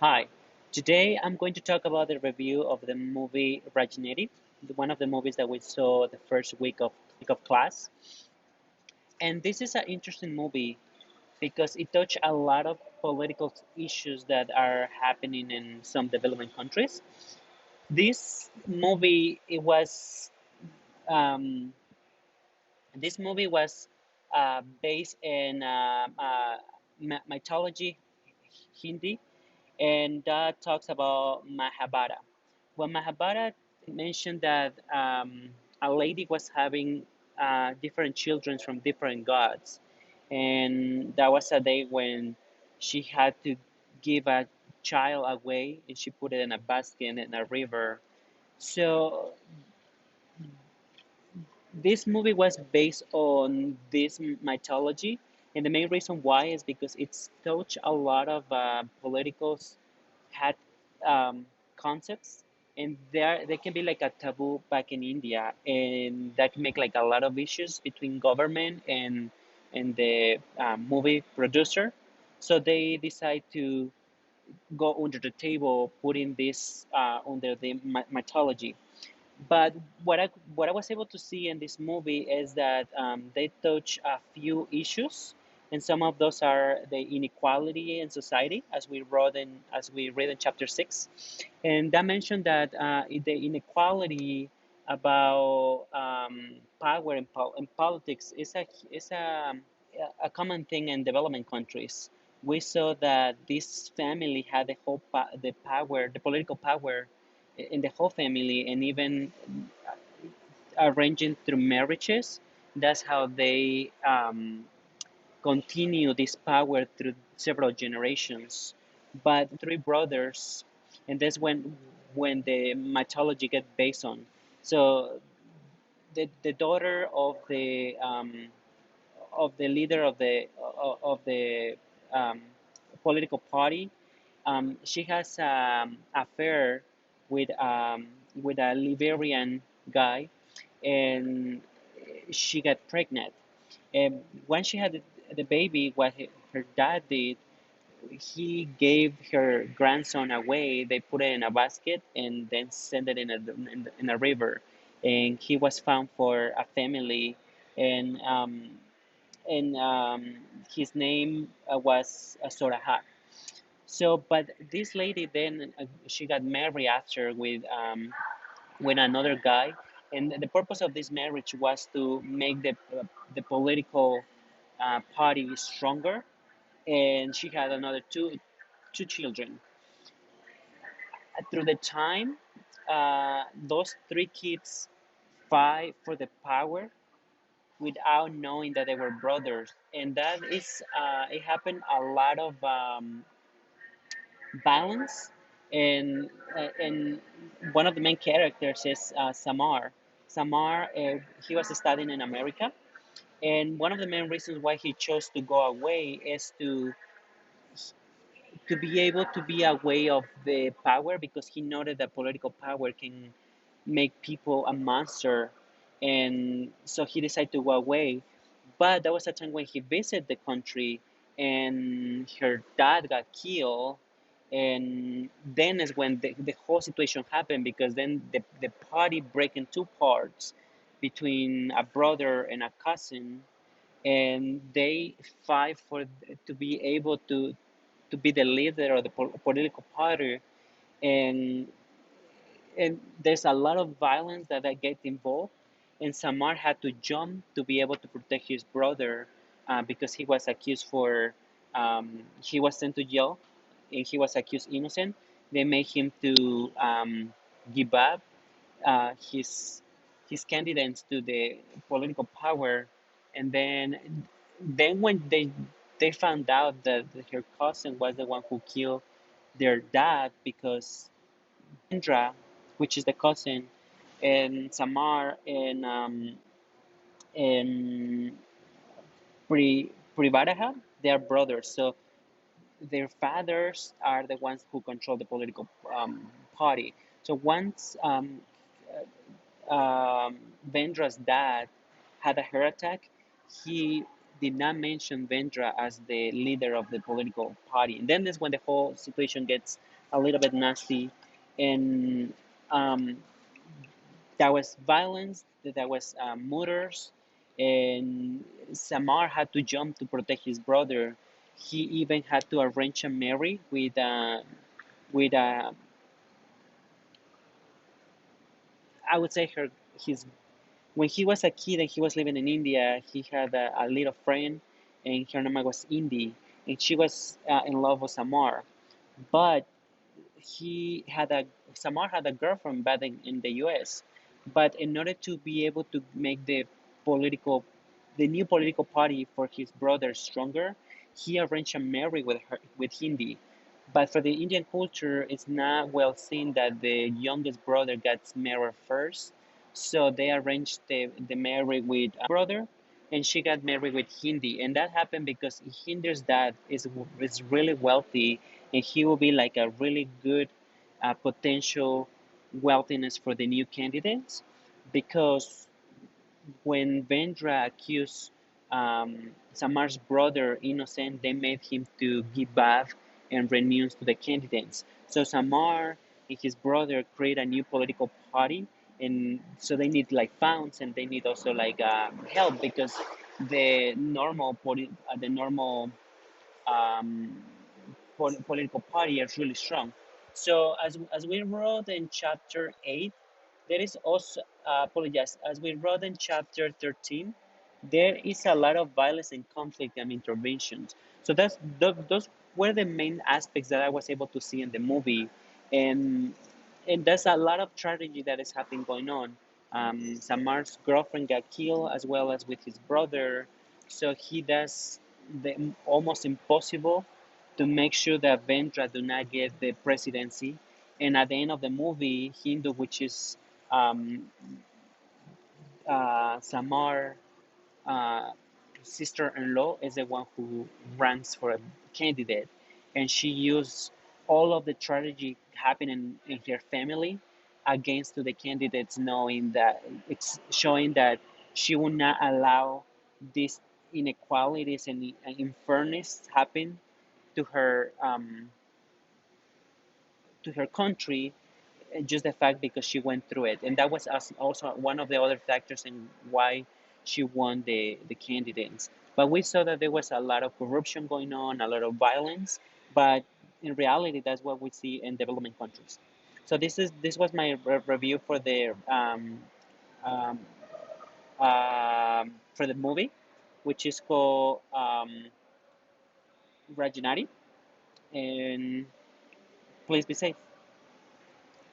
Hi, today I'm going to talk about the review of the movie Rajniti, one of the movies that we saw the first week of class. And this is an interesting movie because it touched a lot of political issues that are happening in some developing countries. Um, this movie was based in mythology, Hindi, and that talks about Mahabharata. Well, Mahabharata mentioned that a lady was having different children from different gods, and that was a day when she had to give a child away, and she put it in a basket in a river. So this movie was based on this mythology, and the main reason why is because it's touched a lot of political had concepts, and they can be like a taboo back in India, and that can make like a lot of issues between government and the movie producer. So they decide to go under the table, putting this under the mythology. But what I was able to see in this movie is that they touch a few issues, and some of those are the inequality in society, as we read in chapter 6, and that mentioned that the inequality about power in politics is a common thing in development countries. We saw that this family had the power, the political power in the whole family, and even arranging through marriages. That's how they continue this power through several generations. But three brothers, and that's when the mythology get based on. So the daughter of the leader of the um, political party, she has affair with a Liberian guy, and she got pregnant. And when she had the baby, what her dad did, he gave her grandson away. They put it in a basket and then sent it in a river. And he was found for a family, and his name was Sorahat. So, but this lady then she got married after with another guy, and the purpose of this marriage was to make the political party stronger. And she had another two children. Through the time, those three kids fight for the power without knowing that they were brothers, and that is it happened a lot of violence, and one of the main characters is Samar. Samar, he was studying in America, and one of the main reasons why he chose to go away is to be able to be away of the power, because he noted that political power can make people a monster, and so he decided to go away. But there was a time when he visited the country, and her dad got killed, and then is when the whole situation happened, because then the party break in two parts between a brother and a cousin, and they fight for to be able to be the leader of the political party, and there's a lot of violence that get involved, and Samar had to jump to be able to protect his brother, because he was accused for he was sent to jail, and he was accused innocent. They made him to give up his candidates to the political power, and then when they found out that her cousin was the one who killed their dad, because Indra, which is the cousin, and Samar and Privadaha, they are brothers. So their fathers are the ones who control the political party. So once Vendra's dad had a heart attack, he did not mention Vendra as the leader of the political party. And then is when the whole situation gets a little bit nasty, and um, there was violence, there was murders, and Samar had to jump to protect his brother. He even had to arrange a marriage with I would say her his when he was a kid and he was living in India, he had a little friend, and her name was Indy, and she was in love with Samar. But he had a Samar had a girlfriend back in the U.S. But in order to be able to make political, the new political party for his brother stronger, he arranged a marriage with Hindi. But for the Indian culture, it's not well seen that the youngest brother gets married first. So they arranged the marriage with brother, and she got married with Hindi. And that happened because Hindi's dad is really wealthy, and he will be like a really good potential wealthiness for the new candidates, because when Vendra accused Samar's brother innocent, they made him to give bath and renounce to the candidates. So Samar and his brother create a new political party, and so they need like funds, and they need also like help, because the normal um, political party is really strong. So as we wrote in chapter 8, there is also, apologize, as we wrote in chapter 13, there is a lot of violence and conflict and interventions. So those were the main aspects that I was able to see in the movie. And there's a lot of tragedy that is happening going on. Samar's girlfriend got killed, as well as with his brother. So he does the almost impossible to make sure that Vendra do not get the presidency. And at the end of the movie, Hindu, which is um, Samar uh, sister-in-law, is the one who ranks for a candidate, and she used all of the strategy happening in her family against to the candidates, knowing that it's showing that she will not allow these inequalities and unfairness happen to her country, just the fact because she went through it, and that was also one of the other factors in why she won the candidates. But we saw that there was a lot of corruption going on, a lot of violence, but in reality, that's what we see in developing countries. So this was my review um, for the movie, which is called Rajnati, and please be safe.